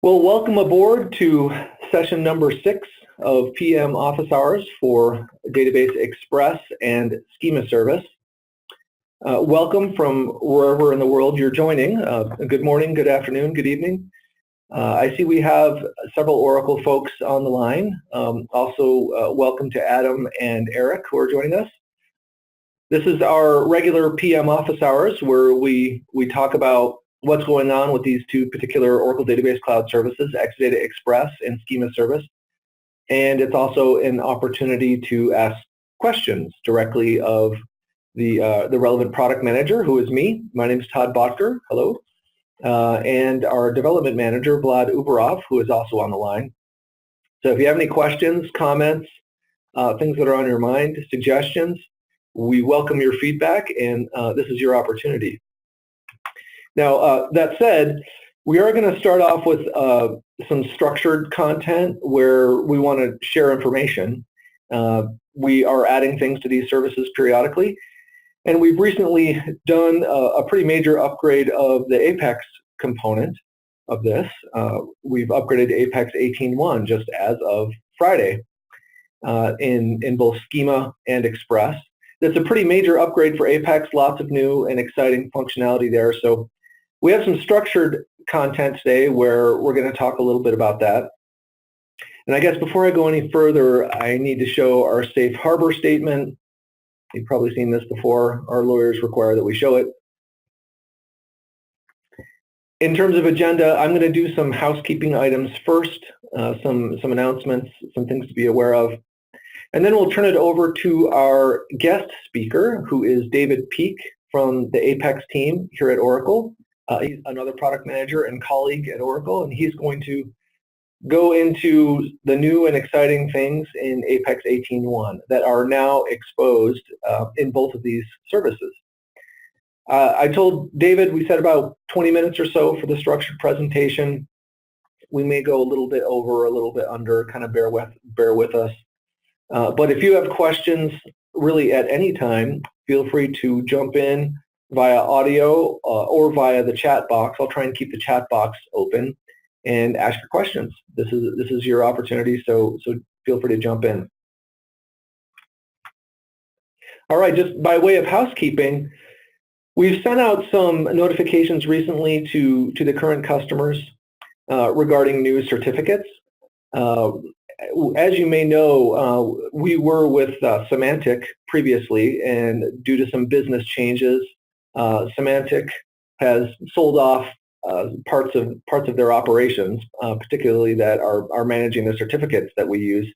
Well, welcome aboard to session number 6 of PM Office Hours for Database Express and Schema Service. Welcome from wherever in the world you're joining. Good morning, good afternoon, good evening. I see we have several Oracle folks on the line. Also, welcome to Adam and Eric who are joining us. This is our regular PM Office Hours where we talk about what's going on with these two particular Oracle Database Cloud services, Exadata Express and Schema Service. And it's also an opportunity to ask questions directly of the relevant product manager, who is me. My name is Todd Botker. Hello. And our development manager, Vlad Uberov, who is also on the line. So if you have any questions, comments, things that are on your mind, suggestions, we welcome your feedback, and this is your opportunity. Now, that said, we are going to start off with some structured content where we want to share information. We are adding things to these services periodically, and we've recently done a pretty major upgrade of the Apex component of this. We've upgraded to Apex 18.1 just as of Friday in both Schema and Express. It's a pretty major upgrade for Apex, lots of new and exciting functionality there. So we have some structured content today where we're going to talk a little bit about that. And I guess before I go any further, I need to show our safe harbor statement. You've probably seen this before. Our lawyers require that we show it. In terms of agenda, I'm going to do some housekeeping items first, some announcements, some things to be aware of. And then we'll turn it over to our guest speaker, who is David Peake from the Apex team here at Oracle. He's another product manager and colleague at Oracle, and he's going to go into the new and exciting things in Apex 18.1 that are now exposed in both of these services. I told David we said about 20 minutes or so for the structured presentation. We may go a little bit over, a little bit under, kind of bear with us. But if you have questions really at any time, feel free to jump in via audio or via the chat box. I'll try and keep the chat box open and ask your questions. This is your opportunity, so feel free to jump in. All right, just by way of housekeeping, we've sent out some notifications recently to the current customers regarding new certificates. As you may know, we were with Symantec previously, and due to some business changes, Symantec has sold off parts of their operations, particularly that are managing the certificates that we use.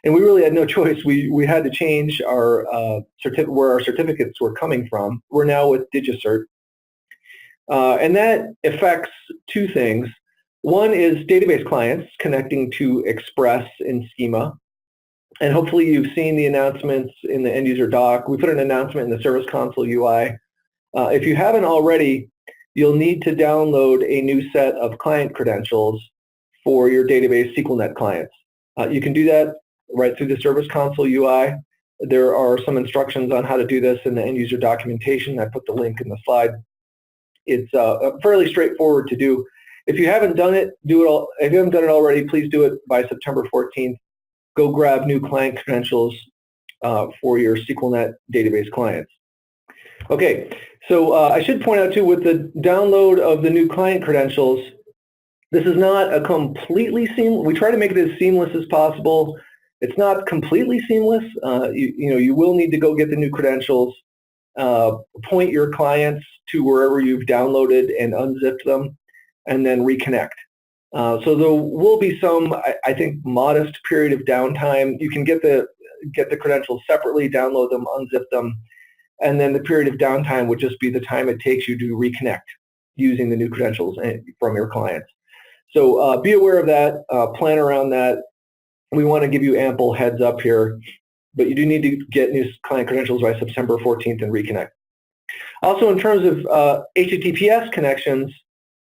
And we really had no choice. We had to change our where our certificates were coming from. We're now with DigiCert. And that affects two things. One is database clients connecting to Express in Schema. And hopefully you've seen the announcements in the end user doc. We put an announcement in the Service Console UI. If you haven't already, you'll need to download a new set of client credentials for your database SQLnet clients. You can do that right through the Service Console UI. There are some instructions on how to do this in the end user documentation. I put the link in the slide. It's fairly straightforward to do. If you haven't done it, do it. If you haven't done it already, please do it by September 14th. Go grab new client credentials for your SQLnet database clients. Okay, so I should point out too, with the download of the new client credentials, this is not a completely seamless. We try to make it as seamless as possible. It's not completely seamless. You will need to go get the new credentials, point your clients to wherever you've downloaded and unzipped them, and then reconnect. So there will be some, I think, modest period of downtime. You can get the credentials separately, download them, unzip them, and then the period of downtime would just be the time it takes you to reconnect using the new credentials from your clients. So be aware of that, plan around that. We want to give you ample heads up here, but you do need to get new client credentials by September 14th and reconnect. Also, in terms of HTTPS connections,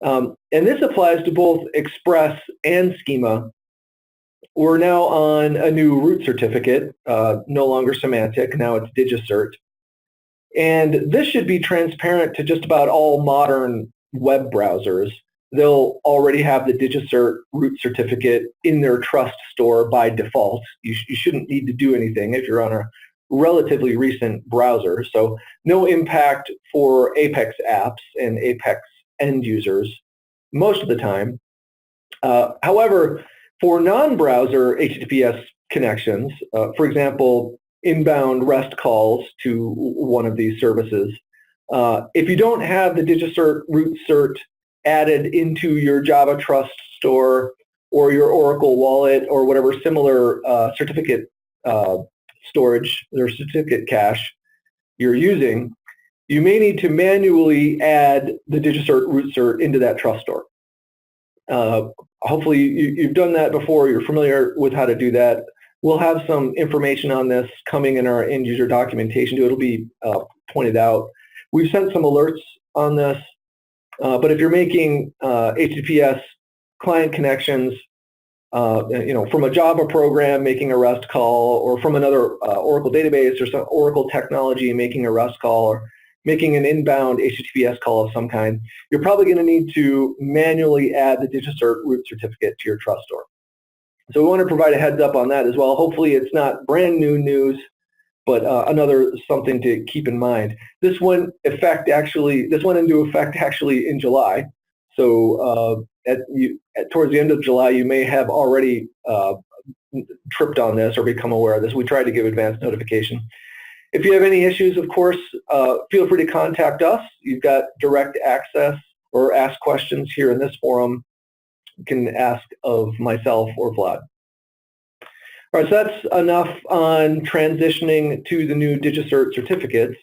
and this applies to both Express and Schema, we're now on a new root certificate, no longer Symantec, now it's DigiCert. And this should be transparent to just about all modern web browsers. they'll already have the DigiCert root certificate in their trust store by default. You shouldn't need to do anything if you're on a relatively recent browser. So no impact for Apex apps and Apex end users most of the time. However, for non-browser HTTPS connections, for example, inbound REST calls to one of these services, if you don't have the DigiCert root cert added into your Java Trust store or your Oracle wallet or whatever similar certificate storage or certificate cache you're using, you may need to manually add the DigiCert root cert into that trust store. Hopefully you've done that before, you're familiar with how to do that. We'll have some information on this coming in our end user documentation too. It'll be pointed out. We've sent some alerts on this, but if you're making HTTPS client connections, from a Java program making a REST call, or from another Oracle database or some Oracle technology making a REST call, or making an inbound HTTPS call of some kind, you're probably going to need to manually add the DigiCert root certificate to your trust store. So we want to provide a heads up on that as well. Hopefully it's not brand new news, but another something to keep in mind. This went into effect actually in July. So towards the end of July, you may have already tripped on this or become aware of this. We tried to give advance notification. If you have any issues, of course, feel free to contact us. You've got direct access or ask questions here in this forum. You can ask of myself or Vlad. All right, so that's enough on transitioning to the new DigiCert certificates.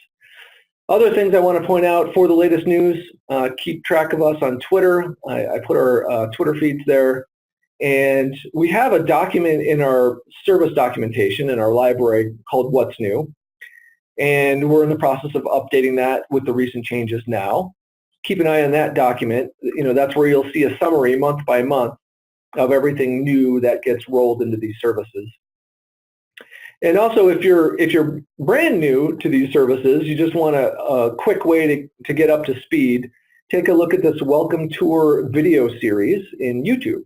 Other things I want to point out for the latest news, keep track of us on Twitter. I put our Twitter feeds there. And we have a document in our service documentation in our library called What's New. And we're in the process of updating that with the recent changes now. Keep an eye on that document. That's where you'll see a summary month by month of everything new that gets rolled into these services. And also, if you're brand new to these services, you just want a quick way to get up to speed, take a look at this Welcome Tour video series in YouTube.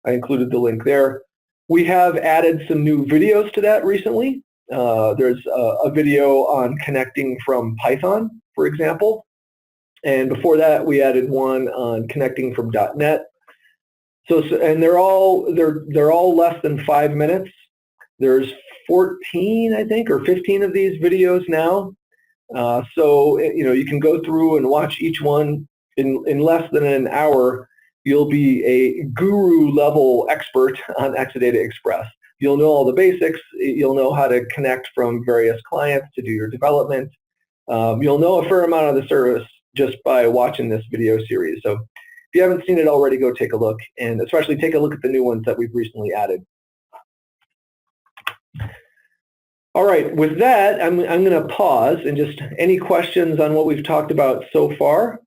I included the link there. We have added some new videos to that recently. There's a video on connecting from Python, for example. And before that, we added one on connecting from .NET. And they're all less than 5 minutes. There's 14, I think, or 15 of these videos now. So you can go through and watch each one in less than an hour. You'll be a guru level expert on Exadata Express. You'll know all the basics. You'll know how to connect from various clients to do your development. You'll know a fair amount of the service just by watching this video series. So if you haven't seen it already, go take a look, and especially take a look at the new ones that we've recently added. All right, with that, I'm going to pause and just any questions on what we've talked about so far?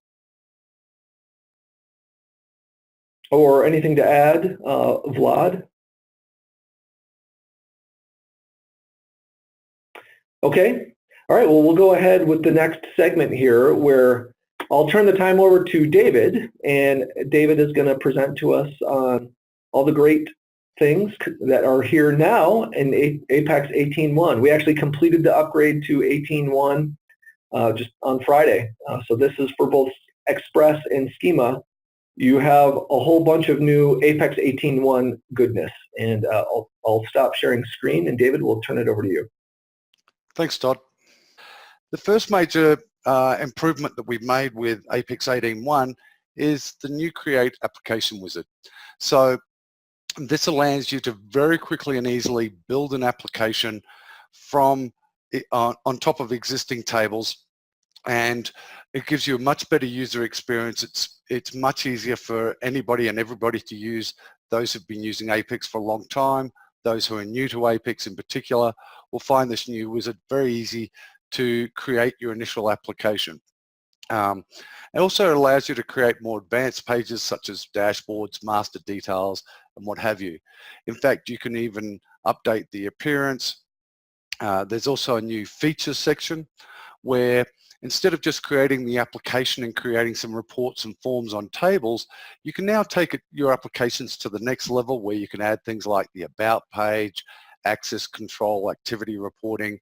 Or anything to add, Vlad? Okay. All right, well, we'll go ahead with the next segment here where I'll turn the time over to David, and David is going to present to us on all the great things that are here now in Apex 18.1. We actually completed the upgrade to 18.1 just on Friday. So this is for both Express and Schema. You have a whole bunch of new Apex 18.1 goodness. And I'll stop sharing screen, and David, we'll turn it over to you. Thanks, Todd. The first major improvement that we've made with Apex 18.1 is the new Create Application Wizard. So this allows you to very quickly and easily build an application from on top of existing tables, and it gives you a much better user experience. It's much easier for anybody and everybody to use. Those who've been using Apex for a long time, those who are new to Apex in particular, will find this new wizard very easy to create your initial application. It also allows you to create more advanced pages such as dashboards, master details, and what have you. In fact, you can even update the appearance. There's also a new features section where instead of just creating the application and creating some reports and forms on tables, you can now take your applications to the next level where you can add things like the About page, access control, activity reporting,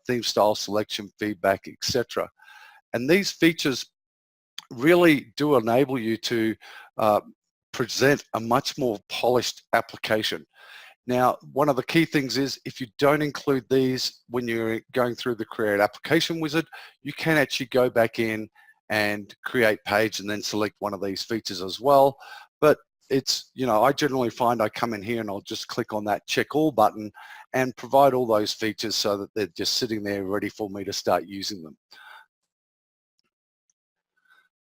theme style selection, feedback, etc. And these features really do enable you to present a much more polished application. Now, one of the key things is if you don't include these when you're going through the Create Application Wizard, you can actually go back in and create page and then select one of these features as well. But it's, I generally find I come in here and I'll just click on that check all button and provide all those features so that they're just sitting there ready for me to start using them.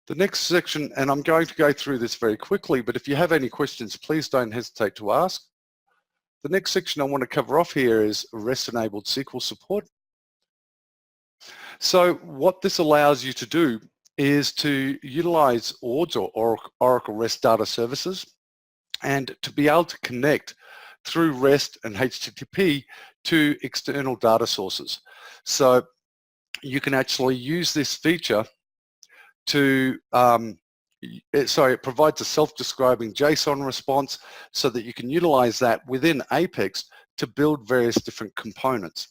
The next section, and I'm going to go through this very quickly, but if you have any questions, please don't hesitate to ask. The next section I want to cover off here is REST-enabled SQL support. So what this allows you to do is to utilize ORDS or Oracle REST Data Services and to be able to connect through REST and HTTP to external data sources. So you can actually use this feature to, it provides a self-describing JSON response so that you can utilize that within Apex to build various different components.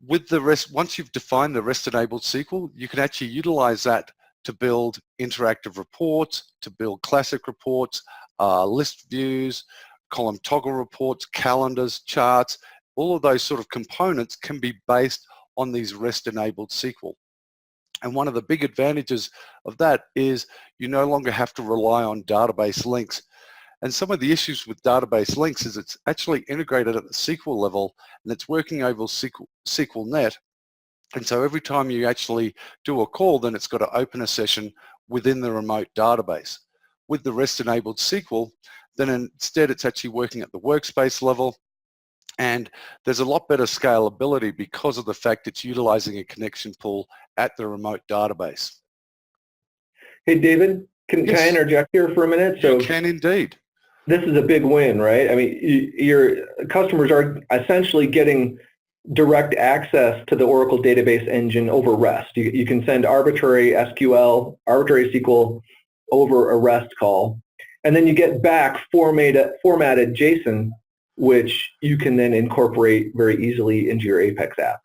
With the REST, once you've defined the REST-enabled SQL, you can actually utilize that to build interactive reports, to build classic reports, list views, column toggle reports, calendars, charts. All of those sort of components can be based on these REST-enabled SQL. And one of the big advantages of that is you no longer have to rely on database links. And some of the issues with database links is it's actually integrated at the SQL level and it's working over SQLnet. And so every time you actually do a call, then it's got to open a session within the remote database. With the REST-enabled SQL, then instead it's actually working at the workspace level. And there's a lot better scalability because of the fact it's utilizing a connection pool at the remote database. Hey, David, can I interject here for a minute? You can indeed. This is a big win, right? I mean, your customers are essentially getting direct access to the Oracle database engine over REST. You can send arbitrary SQL, arbitrary SQL over a REST call, and then you get back formatted JSON, which you can then incorporate very easily into your Apex app.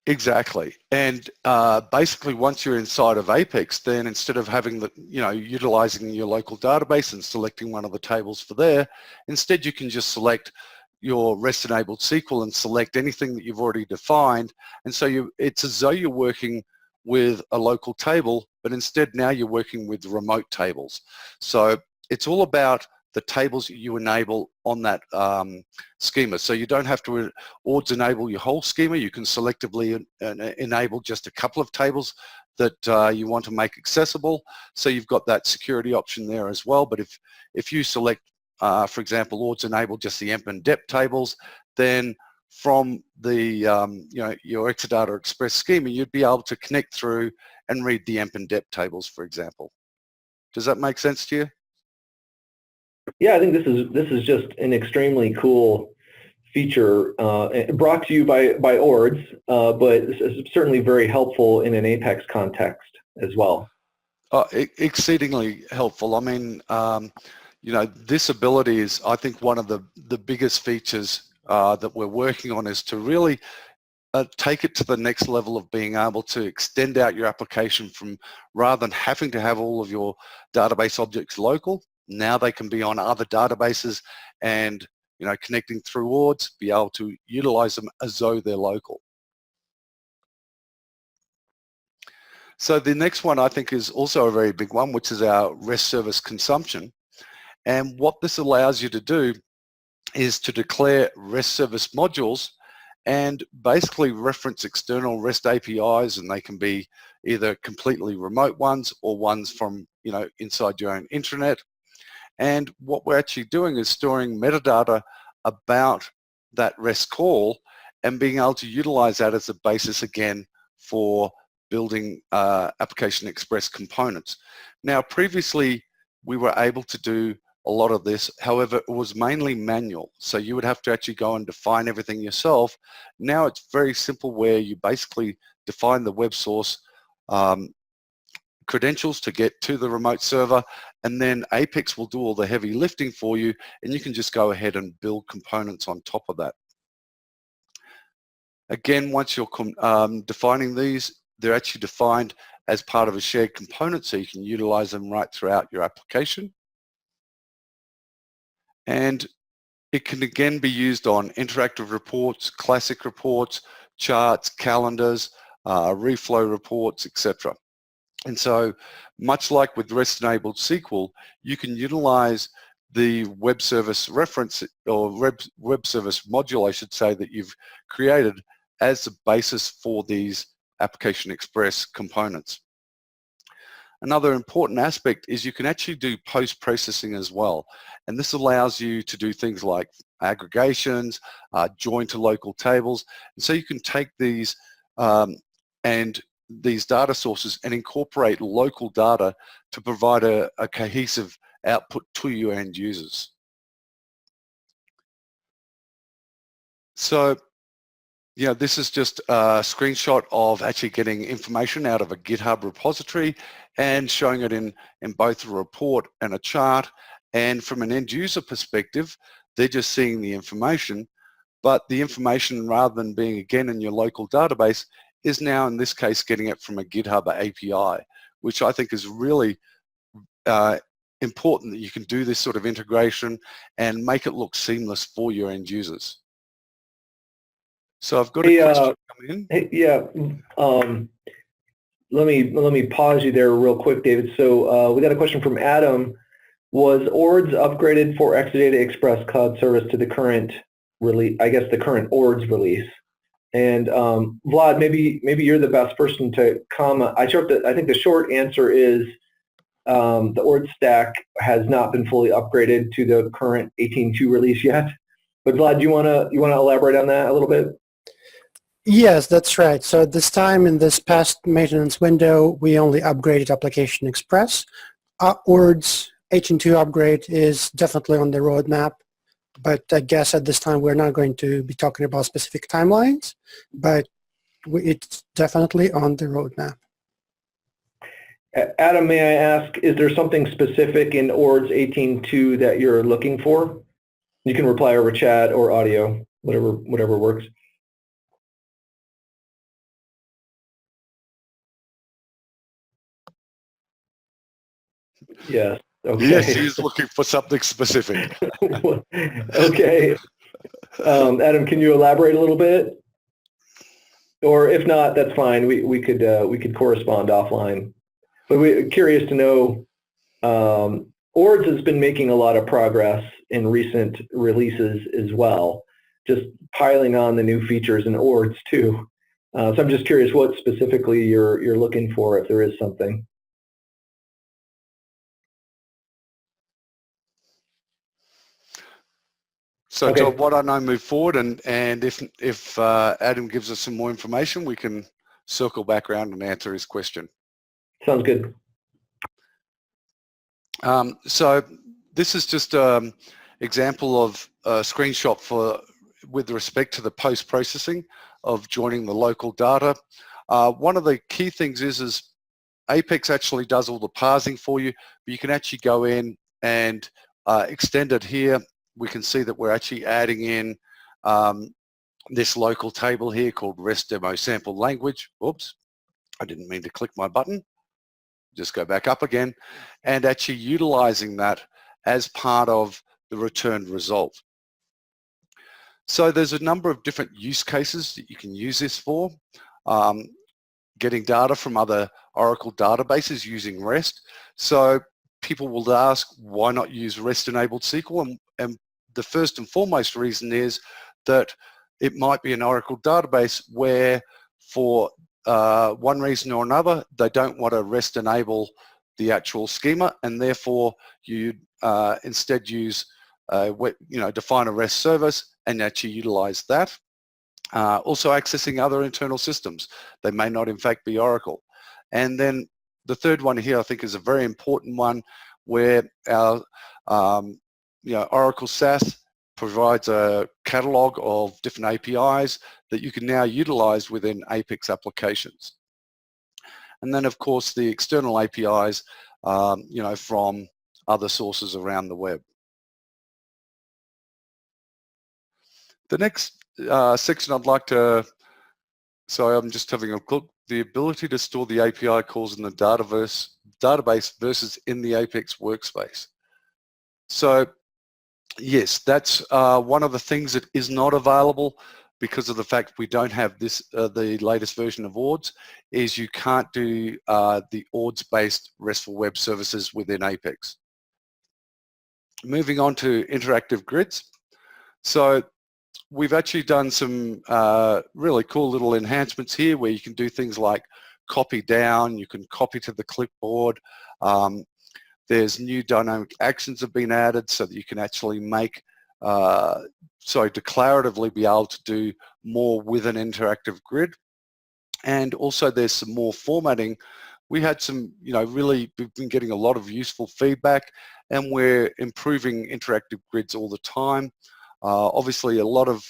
Exactly. And basically once you're inside of Apex, then instead of having the, utilizing your local database and selecting one of the tables for there, instead you can just select your REST-enabled SQL and select anything that you've already defined. And so it's as though you're working with a local table, but instead now you're working with remote tables. So it's all about the tables that you enable on that schema. So you don't have to ORDS enable your whole schema. You can selectively enable just a couple of tables that you want to make accessible. So you've got that security option there as well. But if you select, for example, ORDS enable just the emp and dep tables, then from the your Exadata Express schema, you'd be able to connect through and read the emp and dep tables, for example. Does that make sense to you? Yeah, I think this is just an extremely cool feature brought to you by ORDS, but it's certainly very helpful in an Apex context as well. Exceedingly helpful. I mean, this ability is, I think, one of the biggest features that we're working on is to really take it to the next level of being able to extend out your application from, rather than having to have all of your database objects local, now they can be on other databases and, connecting through ORDS, be able to utilize them as though they're local. So the next one I think is also a very big one, which is our REST service consumption. And what this allows you to do is to declare REST service modules and basically reference external REST APIs, and they can be either completely remote ones or ones from, inside your own intranet. And what we're actually doing is storing metadata about that REST call and being able to utilize that as a basis again for building Application Express components. Now, previously we were able to do a lot of this, however, it was mainly manual. So you would have to actually go and define everything yourself. Now it's very simple where you basically define the web source credentials to get to the remote server, and then Apex will do all the heavy lifting for you, and you can just go ahead and build components on top of that. Again, once you're defining these, they're actually defined as part of a shared component, so you can utilize them right throughout your application. And it can again be used on interactive reports, classic reports, charts, calendars, reflow reports, etc. And so, much like with REST-enabled SQL, you can utilize the web service reference or web service module, I should say, that you've created as the basis for these Application Express components. Another important aspect is you can actually do post-processing as well. And this allows you to do things like aggregations, join to local tables. And so you can take these and these data sources and incorporate local data to provide a cohesive output to your end users. So, this is just a screenshot of actually getting information out of a GitHub repository and showing it in both a report and a chart. And from an end user perspective, they're just seeing the information, but the information, rather than being again in your local database, is now in this case getting it from a GitHub API, which I think is really important that you can do this sort of integration and make it look seamless for your end users. So I've got a question coming in. Let me pause you there real quick, David. So we got a question from Adam. Was ORDS upgraded for Exadata Express Cloud Service to the current release? I guess the current ORDS release. And Vlad, maybe you're the best person to comment. I think the short answer is the ORDS stack has not been fully upgraded to the current 18.2 release yet. But Vlad, you wanna elaborate on that a little bit? Yes, that's right. So at this time, in this past maintenance window, we only upgraded Application Express. ORDS 18.2 upgrade is definitely on the roadmap, but I guess at this time we're not going to be talking about specific timelines, but it's definitely on the roadmap. Adam, may I ask, is there something specific in ORDS 18.2 that you're looking for? You can reply over chat or audio, whatever works. Yes. Okay. Yes, he's looking for something specific. Okay. Adam, can you elaborate a little bit? Or if not, that's fine. We could correspond offline. But we're curious to know. ORDS has been making a lot of progress in recent releases as well, just piling on the new features in ORDS too. So I'm just curious what specifically you're looking for, if there is something. So, okay. Todd, why don't I move forward, and if Adam gives us some more information, we can circle back around and answer his question. Sounds good. So this is just an example of a screenshot with respect to the post-processing of joining the local data. One of the key things is Apex actually does all the parsing for you, but you can actually go in and extend it here. We can see that we're actually adding in this local table here called REST demo sample language. Oops, I didn't mean to click my button. Just go back up again, and actually utilizing that as part of the returned result. So there's a number of different use cases that you can use this for. Getting data from other Oracle databases using REST. So people will ask, why not use REST-enabled SQL? And the first and foremost reason is that it might be an Oracle database where for one reason or another, they don't want to REST enable the actual schema, and therefore you instead use, define a REST service and actually utilize that. Also accessing other internal systems. They may not in fact be Oracle. And then the third one here I think is a very important one where our Oracle SaaS provides a catalog of different APIs that you can now utilize within Apex applications. and then of course the external APIs, you know, from other sources around the web. The next section I'd like to, sorry, I'm just having a look, the ability to store the API calls in the database versus in the Apex workspace. So yes, that's one of the things that is not available because of the fact we don't have this, the latest version of ORDS, is you can't do the ORDS-based RESTful web services within Apex. Moving on to interactive grids. So we've actually done some really cool little enhancements here where you can do things like copy down, you can copy to the clipboard. There's new dynamic actions have been added so that you can actually make, declaratively be able to do more with an interactive grid. And also there's some more formatting. We had some, you know, really, we've been getting a lot of useful feedback, and we're improving interactive grids all the time. Obviously a lot of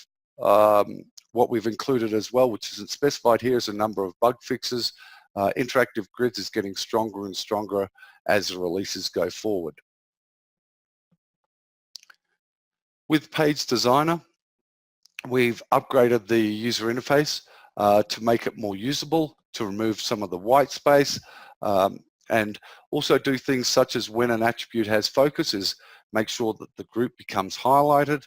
what we've included as well, which isn't specified here, is a number of bug fixes. Interactive grids is getting stronger and stronger as the releases go forward. With Page Designer, we've upgraded the user interface to make it more usable, to remove some of the white space, and also do things such as when an attribute has focus, is make sure that the group becomes highlighted,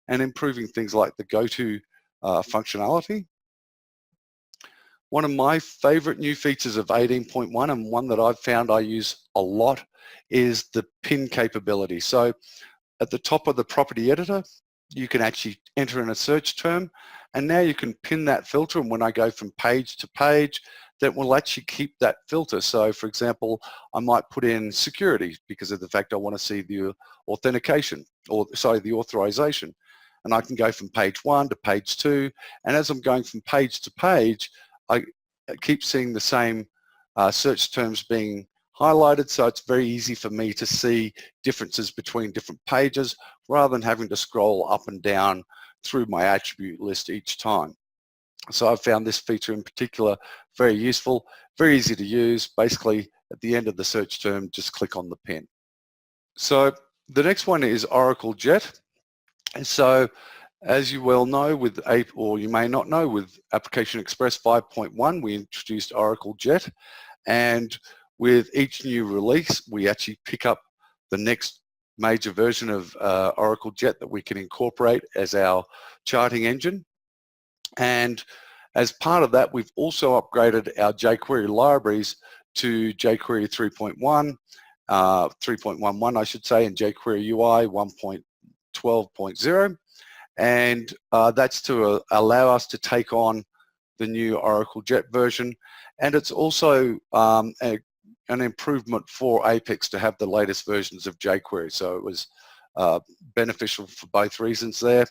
and improving things like the go-to functionality. One of my favorite new features of 18.1, and one that I've found I use a lot, is the pin capability. So at the top of the property editor, you can actually enter in a search term, and now you can pin that filter, and when I go from page to page, that will actually keep that filter. So for example, I might put in security because of the fact I want to see the authentication, or sorry, the authorization. And I can go from page 1 to page 2, and as I'm going from page to page, I keep seeing the same search terms being highlighted, so it's very easy for me to see differences between different pages rather than having to scroll up and down through my attribute list each time. So I've found this feature in particular very useful, very easy to use. Basically, at the end of the search term, just click on the pin. So the next one is Oracle Jet. And so, as you well know, with or you may not know, with Application Express 5.1, we introduced Oracle Jet, and with each new release, we actually pick up the next major version of Oracle Jet that we can incorporate as our charting engine. And as part of that, we've also upgraded our jQuery libraries to jQuery 3.1, 3.11, I should say, and jQuery UI 1.12.0. And that's to allow us to take on the new Oracle Jet version. And it's also an improvement for Apex to have the latest versions of jQuery. So it was beneficial for both reasons there.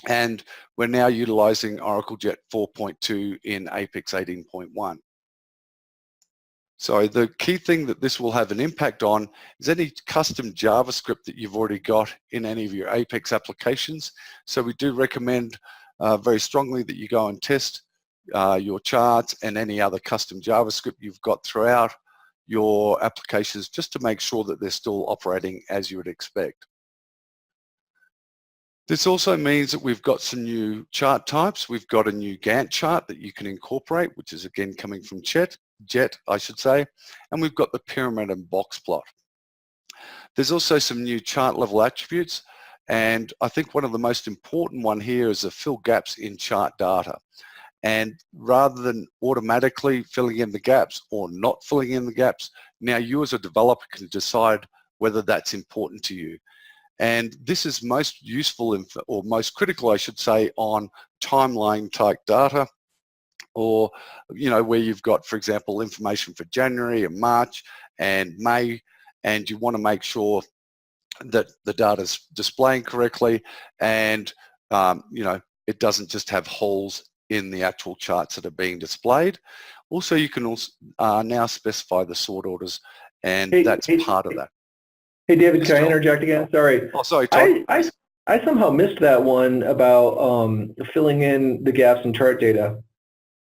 And we're now utilizing Oracle Jet 4.2 in Apex 18.1. So the key thing that this will have an impact on is any custom JavaScript that you've already got in any of your Apex applications. So we do recommend very strongly that you go and test your charts and any other custom JavaScript you've got throughout your applications, just to make sure that they're still operating as you would expect. This also means that we've got some new chart types. We've got a new Gantt chart that you can incorporate, which is again coming from Jet, I should say, and we've got the pyramid and box plot. There's also some new chart level attributes, and I think one of the most important one here is to fill gaps in chart data. And rather than automatically filling in the gaps or not filling in the gaps, now you as a developer can decide whether that's important to you. And this is most useful, or most critical, I should say, on timeline type data, or, you know, where you've got, for example, information for January and March and May, and you want to make sure that the data is displaying correctly, and, you know, it doesn't just have holes in the actual charts that are being displayed. Also, you can also now specify the sort orders, and that's part of that. Hey, David, can I interject again? Sorry. Oh, sorry, Todd. I somehow missed that one about filling in the gaps in chart data.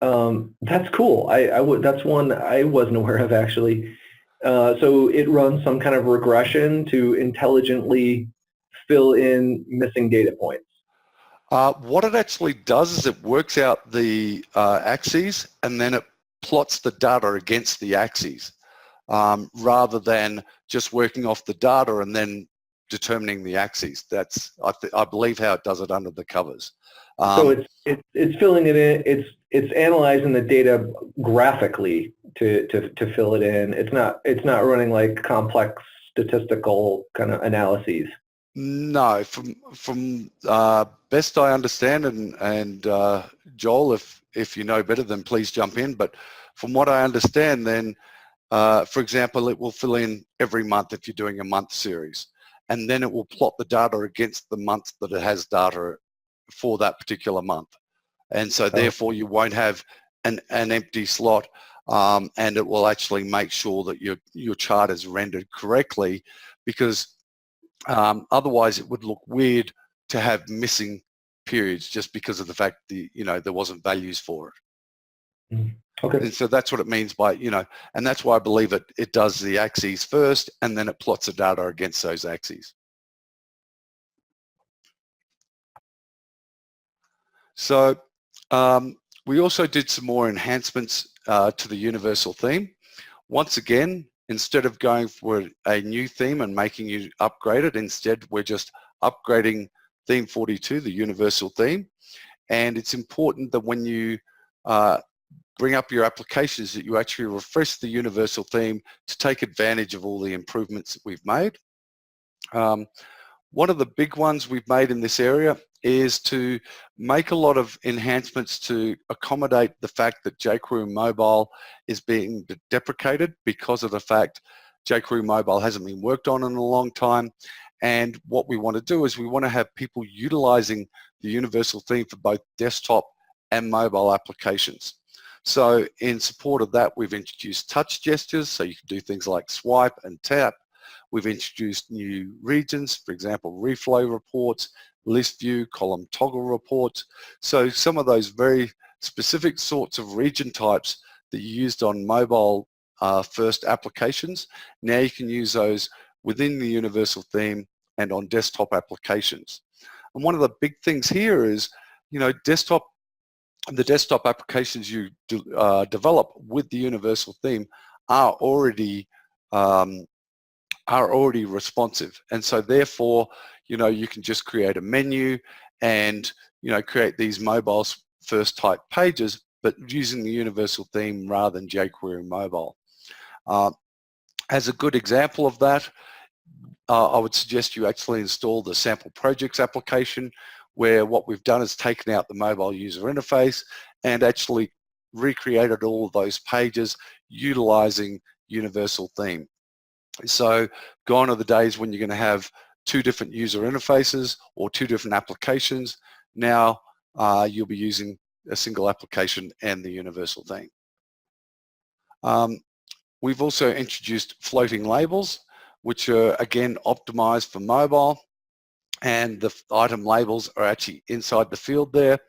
That's cool. That's one I wasn't aware of actually. So it runs some kind of regression to intelligently fill in missing data points. What it actually does is it works out the axes and then it plots the data against the axes rather than just working off the data and then determining the axes. That's, I believe, how it does it under the covers. So it's filling it in. It's analyzing the data graphically to fill it in. It's not running like complex statistical kind of analyses. No, from best I understand, and Joel, if you know better, then please jump in. But from what I understand, then, for example, it will fill in every month if you're doing a month series, and then it will plot the data against the month that it has data for that particular month. And so therefore you won't have an empty slot, and it will actually make sure that your chart is rendered correctly, because otherwise it would look weird to have missing periods just because of the fact that there wasn't values for it. Okay. And so that's what it means by, and that's why I believe it does the axes first and then it plots the data against those axes. So we also did some more enhancements to the universal theme. Once again, instead of going for a new theme and making you upgrade it, instead we're just upgrading theme 42, the universal theme. And it's important that when you bring up your applications that you actually refresh the universal theme to take advantage of all the improvements that we've made. One of the big ones we've made in this area is to make a lot of enhancements to accommodate the fact that jQuery Mobile is being deprecated because of the fact jQuery Mobile hasn't been worked on in a long time. And what we want to do is we want to have people utilizing the universal theme for both desktop and mobile applications. So in support of that, we've introduced touch gestures, so you can do things like swipe and tap. We've introduced new regions, for example, reflow reports, list view, column toggle reports. So some of those very specific sorts of region types that you used on mobile first applications, now you can use those within the universal theme and on desktop applications. And one of the big things here is, the desktop applications you develop with the universal theme are already responsive, and so therefore you can just create a menu and create these mobile first type pages, but using the universal theme rather than jQuery Mobile. As a good example of that, I would suggest you actually install the sample projects application, where what we've done is taken out the mobile user interface and actually recreated all of those pages utilizing universal theme. So gone are the days when you're going to have two different user interfaces or two different applications. Now you'll be using a single application and the universal theme. We've also introduced floating labels, which are again optimized for mobile, and the item labels are actually inside the field there.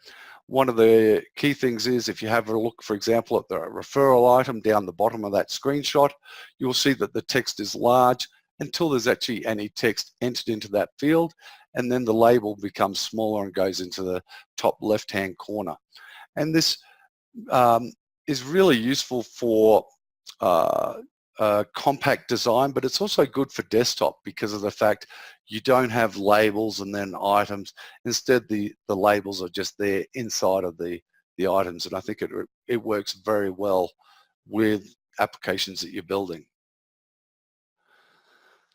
One of the key things is if you have a look, for example, at the referral item down the bottom of that screenshot, you'll see that the text is large until there's actually any text entered into that field, and then the label becomes smaller and goes into the top left-hand corner. And this is really useful for compact design, but it's also good for desktop because of the fact you don't have labels and then items. Instead, the labels are just there inside of the items, and I think it works very well with applications that you're building.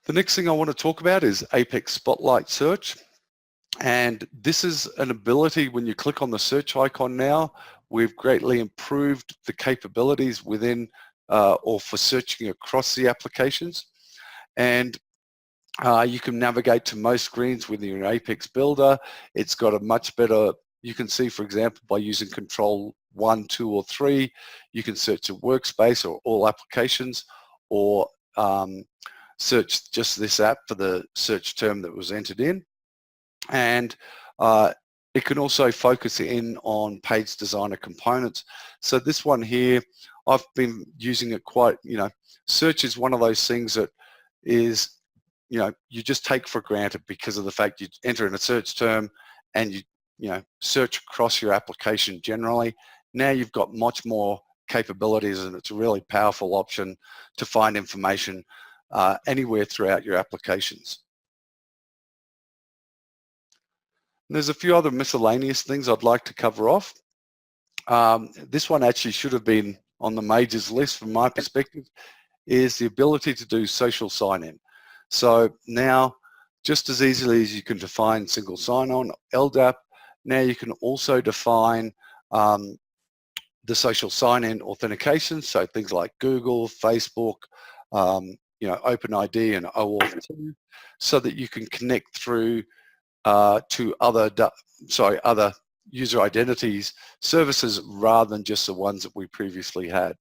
The next thing I want to talk about is Apex Spotlight Search. And this is an ability, when you click on the search icon now, we've greatly improved the capabilities within or for searching across the applications. And you can navigate to most screens with your Apex Builder. It's got a much better, you can see, for example, by using Control 1, 2, or 3, you can search a workspace or all applications, or search just this app for the search term that was entered in. And It can also focus in on page designer components. So this one here, I've been using it quite, search is one of those things that is, you just take for granted because of the fact you enter in a search term and you search across your application generally. Now you've got much more capabilities, and it's a really powerful option to find information anywhere throughout your applications. And there's a few other miscellaneous things I'd like to cover off. This one actually should have been on the majors list from my perspective, is the ability to do social sign-in. So now, just as easily as you can define single sign-on, LDAP, now you can also define the social sign-in authentication, so things like Google, Facebook, OpenID and OAuth2, so that you can connect through to other user identities services rather than just the ones that we previously had.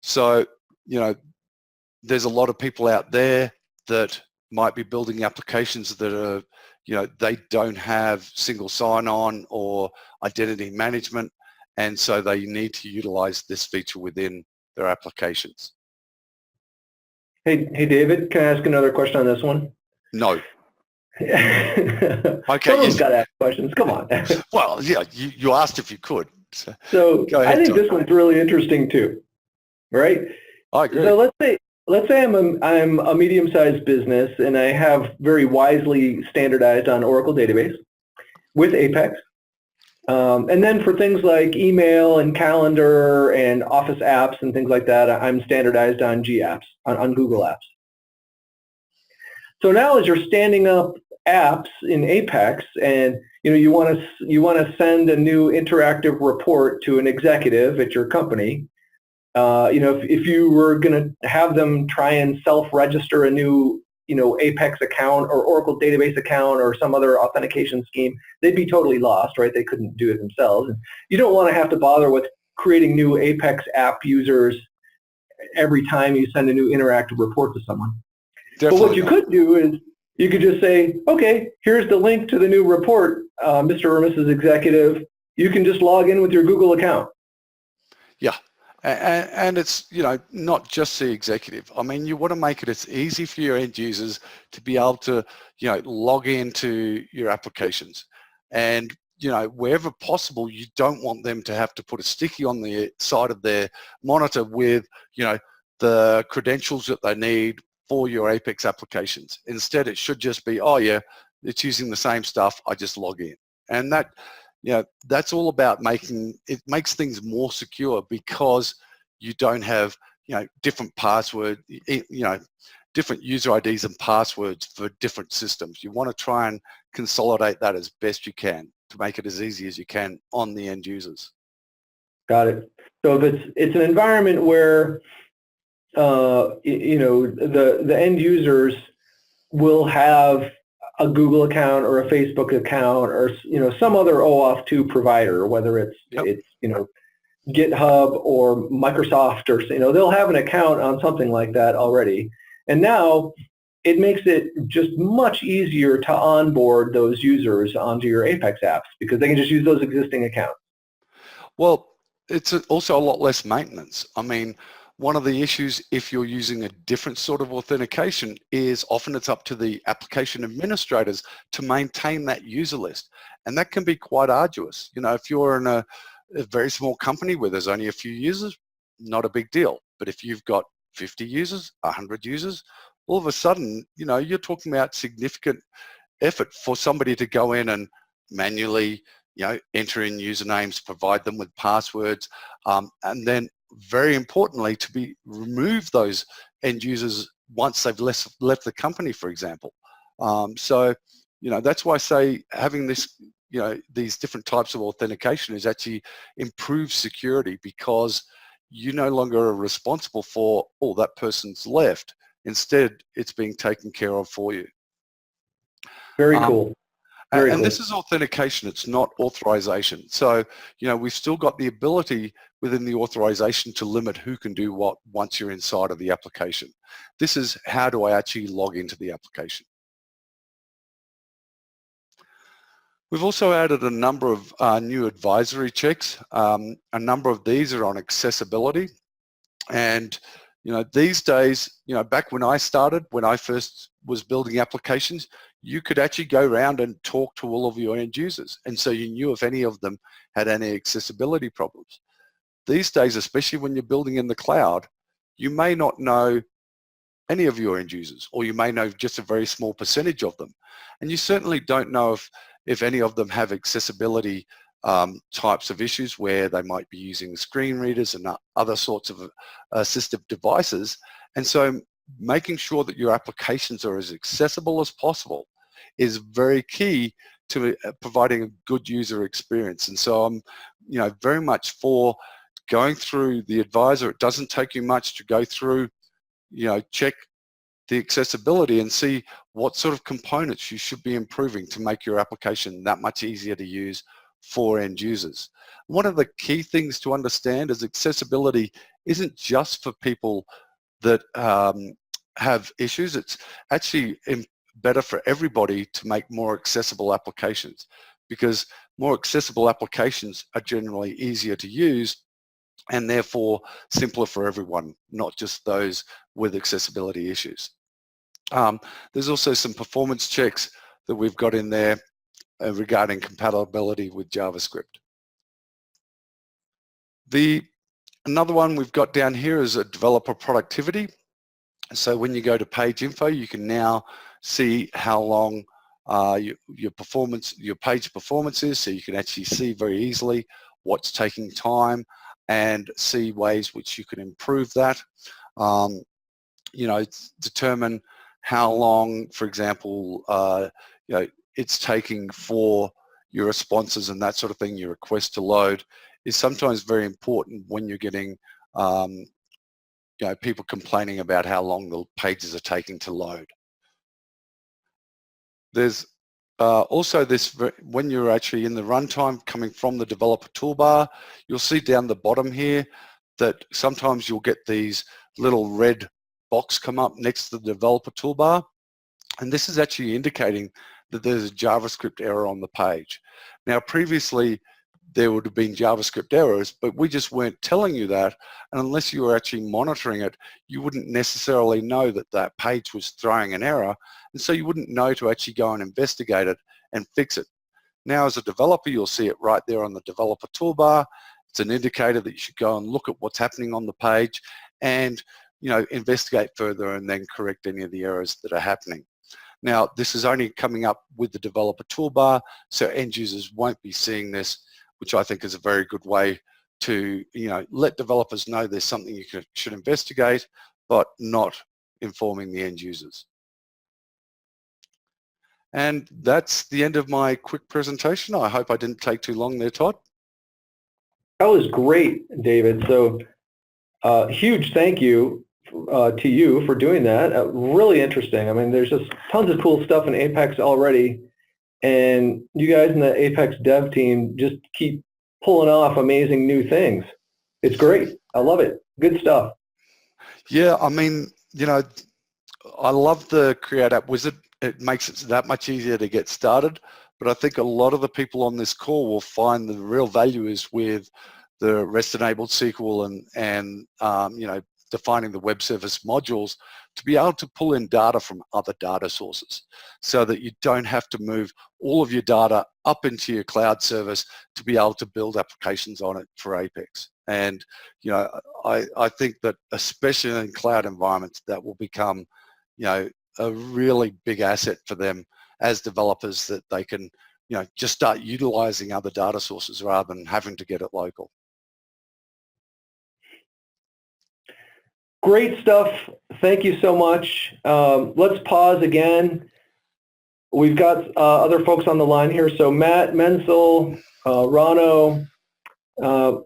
So, there's a lot of people out there that might be building applications that are, they don't have single sign-on or identity management, and so they need to utilize this feature within their applications. Hey, David, can I ask another question on this one? No. Okay, Someone's got to ask questions. Come on. Well, yeah, you asked if you could. So go ahead, I think Tom. this one's really interesting too, right? I agree. So let's say I'm a medium-sized business and I have very wisely standardized on Oracle database with Apex. And then for things like email and calendar and Office apps and things like that, I'm standardized on GApps, on Google Apps. So now as you're standing up apps in Apex and you want to send a new interactive report to an executive at your company, if you were going to have them try and self-register a new Apex account or Oracle database account or some other authentication scheme, they'd be totally lost, right? They couldn't do it themselves. And you don't want to have to bother with creating new Apex app users every time you send a new interactive report to someone. Definitely. But what you could do is you could just say, okay, here's the link to the new report, Mr. or Mrs. Executive. You can just log in with your Google account. Yeah. And it's, not just the executive. I mean, you want to make it as easy for your end users to be able to, log into your applications. And, wherever possible, you don't want them to have to put a sticky on the side of their monitor with, the credentials that they need for your Apex applications. Instead, it should just be, oh yeah, it's using the same stuff, I just log in. And that, that's all about it makes things more secure because you don't have, different password, different user IDs and passwords for different systems. You want to try and consolidate that as best you can to make it as easy as you can on the end users. Got it. So if it's an environment where the end users will have a Google account or a Facebook account or some other OAuth2 provider, whether it's GitHub or Microsoft or they'll have an account on something like that already. And now it makes it just much easier to onboard those users onto your Apex apps because they can just use those existing accounts. Well, it's also a lot less maintenance. I mean, one of the issues if you're using a different sort of authentication is often it's up to the application administrators to maintain that user list. And that can be quite arduous. If you're in a very small company where there's only a few users, not a big deal. But if you've got 50 users, 100 users, all of a sudden, you're talking about significant effort for somebody to go in and manually, enter in usernames, provide them with passwords, and then very importantly to remove those end users once they've left the company, for example. So that's why I say having this these different types of authentication is actually improves security because you no longer are responsible for that person's left. Instead, it's being taken care of for you. Very cool. And this is authentication, it's not authorization. So, we've still got the ability within the authorization to limit who can do what once you're inside of the application. This is how do I actually log into the application. We've also added a number of new advisory checks. A number of these are on accessibility. And, these days, back when I started, when I first was building applications, you could actually go around and talk to all of your end users. And so you knew if any of them had any accessibility problems. These days, especially when you're building in the cloud, you may not know any of your end users, or you may know just a very small percentage of them. And you certainly don't know if any of them have accessibility types of issues where they might be using screen readers and other sorts of assistive devices. And so making sure that your applications are as accessible as possible is very key to providing a good user experience. And so I'm very much for going through the advisor. It doesn't take you much to go through, check the accessibility and see what sort of components you should be improving to make your application that much easier to use for end users. One of the key things to understand is accessibility isn't just for people that have issues. It's actually better for everybody to make more accessible applications, because more accessible applications are generally easier to use and therefore simpler for everyone, not just those with accessibility issues. There's also some performance checks that we've got in there regarding compatibility with JavaScript. Another one we've got down here is a developer productivity. So when you go to page info, you can now see how long your page performance is, so you can actually see very easily what's taking time and see ways which you can improve that. Determine how long, for example, it's taking for your responses and that sort of thing, your request to load, is sometimes very important when you're getting people complaining about how long the pages are taking to load. There's also this, when you're actually in the runtime coming from the developer toolbar, you'll see down the bottom here that sometimes you'll get these little red box come up next to the developer toolbar, and this is actually indicating that there's a JavaScript error on the page. Now previously there would have been JavaScript errors, but we just weren't telling you that, and unless you were actually monitoring it, you wouldn't necessarily know that that page was throwing an error, and so you wouldn't know to actually go and investigate it and fix it. Now as a developer, you'll see it right there on the developer toolbar. It's an indicator that you should go and look at what's happening on the page and investigate further and then correct any of the errors that are happening. Now, this is only coming up with the developer toolbar, so end users won't be seeing this, which I think is a very good way to let developers know there's something you should investigate, but not informing the end users. And that's the end of my quick presentation. I hope I didn't take too long there, Todd. That was great, David. So huge thank you to you for doing that. Really interesting. I mean, there's just tons of cool stuff in Apex already, and you guys in the Apex dev team just keep pulling off amazing new things. It's great. I love it. Good stuff. Yeah, I mean, I love the Create App Wizard. It makes it that much easier to get started, but I think a lot of the people on this call will find the real value is with the REST-enabled SQL and defining the web service modules to be able to pull in data from other data sources so that you don't have to move all of your data up into your cloud service to be able to build applications on it for Apex. And, I think that especially in cloud environments, that will become, a really big asset for them as developers, that they can, just start utilizing other data sources rather than having to get it local. Great stuff. Thank you so much. Let's pause again. We've got other folks on the line here. So Matt, Menzel, Rano,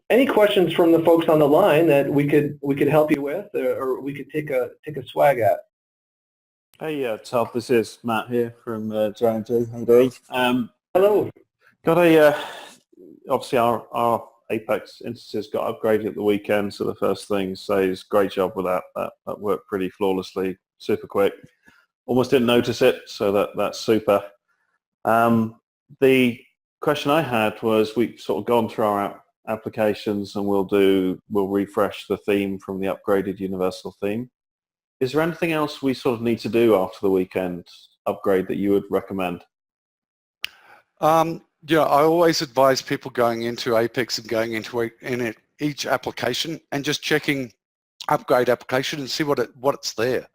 any questions from the folks on the line that we could help you with, or we could take a swag at? Hey, Todd, this is Matt here from J&J. How you doing? Hello. Got obviously our Apex instances got upgraded at the weekend, so the first thing says great job with that. That worked pretty flawlessly, super quick. Almost didn't notice it, so that's super. The question I had was, we've sort of gone through our applications and we'll refresh the theme from the upgraded universal theme. Is there anything else we sort of need to do after the weekend upgrade that you would recommend? Yeah, I always advise people going into Apex and going into each application and just checking upgrade application and see what's there.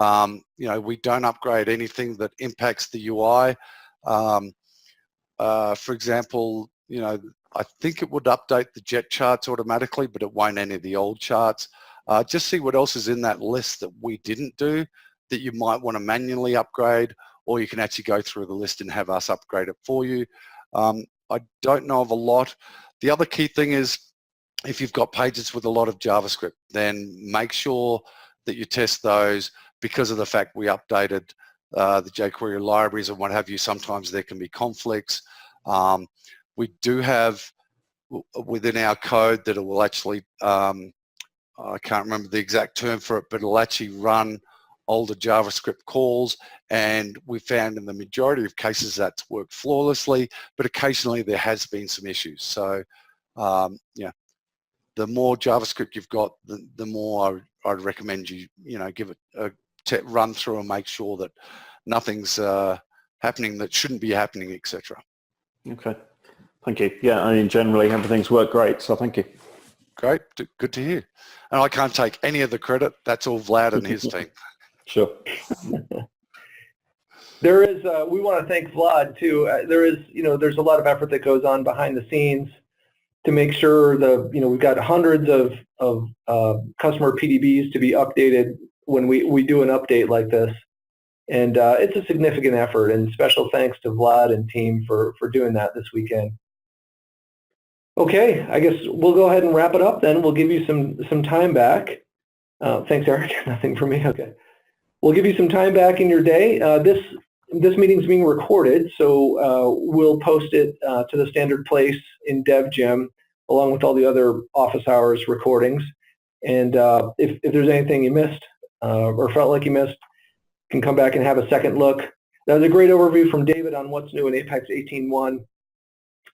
You know, we don't upgrade anything that impacts the UI. For example, you know, I think it would update the jet charts automatically, but it won't any of the old charts. Just see what else is in that list that we didn't do that you might want to manually upgrade, or you can actually go through the list and have us upgrade it for you. I don't know of a lot. The other key thing is, if you've got pages with a lot of JavaScript, then make sure that you test those, because of the fact we updated the jQuery libraries and what have you. Sometimes there can be conflicts. We do have within our code that it will actually, I can't remember the exact term for it, but it'll actually run older JavaScript calls, and we found in the majority of cases that's worked flawlessly, but occasionally there has been some issues. So yeah, the more JavaScript you've got, the more I'd recommend you give it a run through and make sure that nothing's happening that shouldn't be happening, etc. Okay, thank you. Yeah, I mean, generally everything's worked great, so thank you. Great, good to hear. And I can't take any of the credit. That's all Vlad and his team. Sure. There is, we want to thank Vlad too. There is, there's a lot of effort that goes on behind the scenes to make sure we've got hundreds of customer PDBs to be updated when we do an update like this. And it's a significant effort, and special thanks to Vlad and team for doing that this weekend. Okay, I guess we'll go ahead and wrap it up then. We'll give you some time back. Thanks, Eric. Nothing for me. Okay. We'll give you some time back in your day. This meeting's being recorded, so we'll post it to the standard place in DevGem, along with all the other office hours recordings. And if there's anything you missed or felt like you missed, you can come back and have a second look. That was a great overview from David on what's new in Apex 18.1.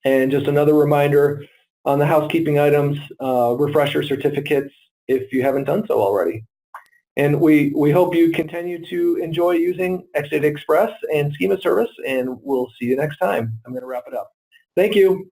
And just another reminder on the housekeeping items, refresher certificates if you haven't done so already. And we hope you continue to enjoy using Exadata Express and Schema service, and we'll see you next time. I'm going to wrap it up. Thank you.